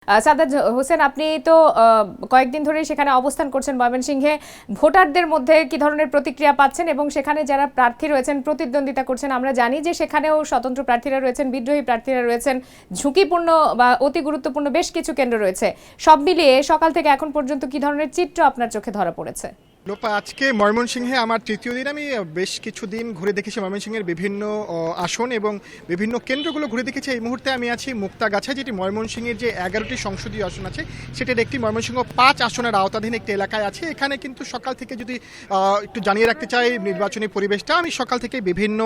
সাদ্দাত হোসেন, আপনি তো কয়েকদিন ধরে সেখানে অবস্থান করছেন ময়মনসিংহে। ভোটারদের মধ্যে কি ধরনের প্রতিক্রিয়া পাচ্ছেন এবং সেখানে যারা প্রার্থী রয়েছেন প্রতিদ্বন্দ্বিতা করছেন, আমরা জানি যে সেখানেও স্বতন্ত্র প্রার্থীরা রয়েছেন, বিদ্রোহী প্রার্থীরা রয়েছেন, ঝুঁকিপূর্ণ বা অতি গুরুত্বপূর্ণ বেশ কিছু কেন্দ্র রয়েছে। সব মিলিয়ে সকাল থেকে এখন পর্যন্ত কি ধরনের চিত্র আপনার চোখে ধরা পড়েছে? লোপা, আজকে ময়মনসিংহে আমার তৃতীয় দিন। আমি বেশ কিছুদিন ঘুরে দেখেছি ময়মনসিংহের বিভিন্ন আসন এবং বিভিন্ন কেন্দ্রগুলো ঘুরে দেখেছি। এই মুহূর্তে আমি আছি মুক্তাগাছা, যেটি ময়মনসিংহের যে 11টি সংসদীয় আসন আছে সেটার একটি ময়মনসিংহ 5 আসনের আওতাধীন একটি এলাকায় আছে। এখানে কিন্তু সকাল থেকে যদি একটু জানিয়ে রাখতে চাই নির্বাচনী পরিবেশটা, আমি সকাল থেকে বিভিন্ন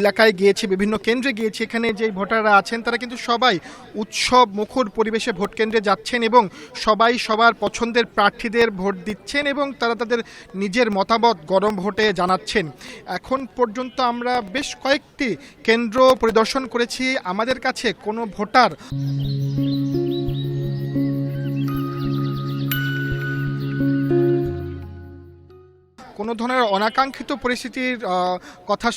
এলাকায় গিয়েছি, বিভিন্ন কেন্দ্রে গিয়েছি। এখানে যে ভোটাররা আছেন তারা কিন্তু সবাই উৎসব মুখর পরিবেশে ভোট কেন্দ্রে যাচ্ছেন এবং সবাই সবার পছন্দের প্রার্থীদের ভোট দিচ্ছেন এবং তারা তাদের নিজের মতামত গরম ভোটে জানাচ্ছেন। এখন পর্যন্ত আমরা বেশ কয়েকটি কেন্দ্র পরিদর্শন করেছি। আমাদের কাছে কোনো ভোটার কোনো ধরনের অনাকাঙ্ক্ষিত পরিস্থিতির কথা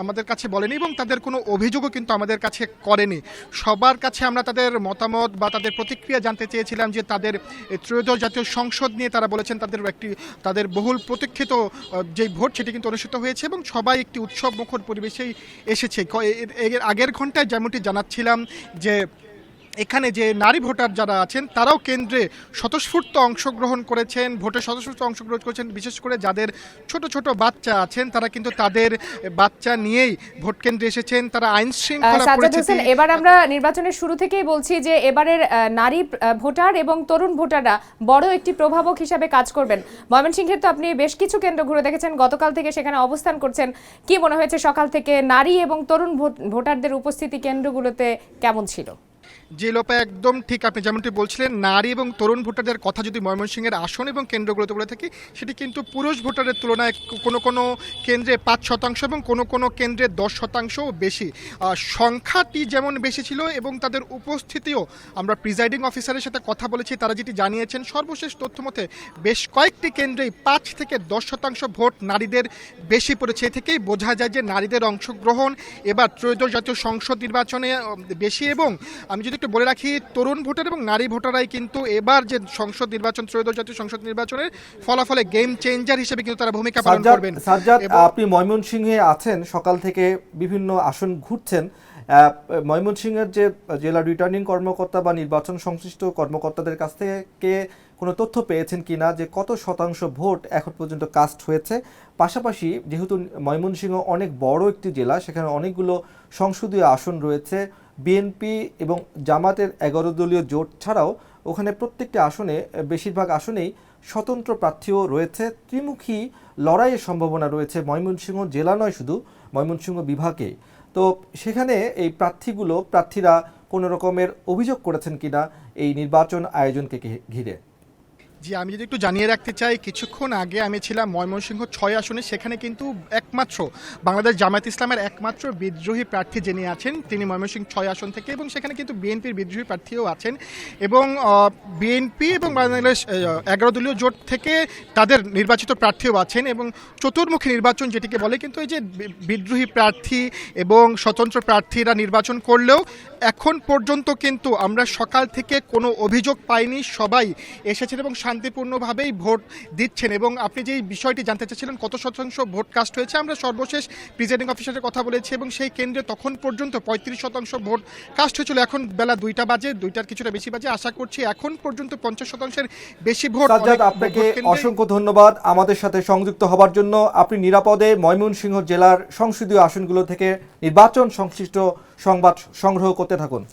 আমাদের কাছে বলেনি এবং তাদের কোনো অভিযোগও কিন্তু আমাদের কাছে করেনি। সবার কাছে আমরা তাদের মতামত বা তাদের প্রতিক্রিয়া জানতে চেয়েছিলাম যে তাদের ত্রয়োদশ জাতীয় সংসদ নিয়ে তারা বলেছেন তাদের বহুল প্রতীক্ষিত যেই ভোট সেটি কিন্তু অনুষ্ঠিত হয়েছে এবং সবাই একটি উৎসব মুখর পরিবেশেই এসেছে। এর আগের ঘন্টায় যেমনটি জানাচ্ছিলাম যে এখানে যে নারী ভোটার যারা আছেন তারাও কেন্দ্রে স্বতঃস্ফূর্ত অংশগ্রহণ করেছেন, ভোটে স্বতঃস্ফূর্ত অংশগ্রহণ করেছেন। বিশেষ করে যাদের ছোট ছোট বাচ্চা আছেন তারা কিন্তু তাদের বাচ্চা নিয়েই ভোট কেন্দ্রে এসেছেন। তারা আইন শৃঙ্খলা পরিস্থিতি, এবার আমরা নির্বাচনের শুরু থেকেই বলছি যে এবারের নারী ভোটার এবং তরুণ ভোটাররা বড় একটি প্রভাবক হিসাবে কাজ করবেন। ময়মনসিংহের তো আপনি বেশ কিছু কেন্দ্র ঘুরে দেখেছেন, গতকাল থেকে সেখানে অবস্থান করছেন। কি মনে হয়েছে সকাল থেকে নারী এবং তরুণ ভোটারদের উপস্থিতি কেন্দ্রগুলোতে কেমন ছিল? যে লোপা, একদম ঠিক আপনি যেমনটি বলছিলেন, নারী এবং তরুণ ভোটারদের কথা যদি ময়মনসিংহের আসন এবং কেন্দ্রগুলোতে বলে থাকি সেটি কিন্তু পুরুষ ভোটারের তুলনায় কোনো কোনো কেন্দ্রে 5% এবং কোনো কোনো কেন্দ্রে 10% বেশি। সংখ্যাটি যেমন বেশি ছিল এবং তাদের উপস্থিতিও আমরা প্রিজাইডিং অফিসারের সাথে কথা বলেছি, তারা যেটি জানিয়েছেন সর্বশেষ তথ্য মতে বেশ কয়েকটি কেন্দ্রেই 5 থেকে 10% ভোট নারীদের বেশি পড়েছে। এ থেকেই বোঝা যায় যে নারীদের অংশগ্রহণ এবার ত্রয়োদশ জাতীয় সংসদ নির্বাচনে বেশি। এবং আমি যদি একটু বলে রাখি, তরুণ ভোটার এবং নারী ভোটাররাই কিন্তু এবার যে সংসদ নির্বাচন, ত্রয়োদশ জাতীয় সংসদ নির্বাচনের ফলাফলে গেম চেঞ্জার হিসেবে কিন্তু তারা ভূমিকা পালন করবেন। সাজ্জাদ, আপনি ময়মনসিংহে আছেন, সকাল থেকে বিভিন্ন আসন ঘুরছেন। ময়মনসিংহের যে জেলা রিটার্নিং কর্মকর্তা বা নির্বাচন সংশ্লিষ্ট কর্মকর্তাদের কাছ থেকে কোনো তথ্য পেয়েছেন কিনা যে কত শতাংশ ভোট এখন পর্যন্ত কাস্ট হয়েছে? পাশাপাশি যেহেতু ময়মনসিংহ অনেক বড় একটি জেলা, সেখানে অনেকগুলো সংসদীয় আসন রয়েছে, বিএনপি এবং জামাতের 11 দলীয় জোট ছাড়াও ওখানে প্রত্যেকটি আসনে, বেশিরভাগ আসনেই স্বতন্ত্র প্রার্থীও রয়েছে। ত্রিমুখী লড়াইয়ের সম্ভাবনা রয়েছে ময়মনসিংহ জেলা নয়, শুধু ময়মনসিংহ বিভাগে। তো সেখানে এই প্রার্থীরা কোনো রকমের অভিযোগ করেছেন কিনা এই নির্বাচন আয়োজনকে ঘিরে? জি, আমি যদি একটু জানিয়ে রাখতে চাই, কিছুক্ষণ আগে আমি ছিলাম ময়মনসিংহ 6 আসনে। সেখানে কিন্তু একমাত্র বাংলাদেশ জামায়াত ইসলামের একমাত্র বিদ্রোহী প্রার্থী যিনি আছেন তিনি ময়মনসিংহ 6 আসন থেকে, এবং সেখানে কিন্তু বিএনপির বিদ্রোহী প্রার্থীও আছেন এবং বিএনপি এবং বাংলাদেশ 11 দলীয় জোট থেকে তাদের নির্বাচিত প্রার্থীও আছেন এবং চতুর্মুখী নির্বাচন যেটিকে বলে, কিন্তু এই যে বিদ্রোহী প্রার্থী এবং স্বতন্ত্র প্রার্থীরা নির্বাচন করলেও এখন পর্যন্ত কিন্তু আমরা সকাল থেকে কোনো অভিযোগ পাইনি। সবাই এসেছেন এবং শান্তিপূর্ণভাবেই ভোট দিচ্ছেন। এবং আপনি যেই বিষয়টি জানতে চাচ্ছিলেন কত শতাংশ ভোট কাস্ট হয়েছে, আমরা সর্বশেষ প্রিজাইডিং অফিসারের কথা বলেছি এবং সেই কেন্দ্রে তখন পর্যন্ত 35% ভোট কাস্ট হয়েছিল। এখন বেলা 2টা বাজে, 2টার কিছুটা বেশি বাজে। আশা করছি এখন পর্যন্ত 50%-এর বেশি ভোট। সাজ্জাদ, আপনাকে অসংখ্য ধন্যবাদ আমাদের সাথে সংযুক্ত হবার জন্য। আপনি নিরাপদে ময়মনসিংহ জেলার সংসদীয় আসনগুলো থেকে নির্বাচন সংশ্লিষ্ট সংবাদ সংগ্রহ করতে থাকুন।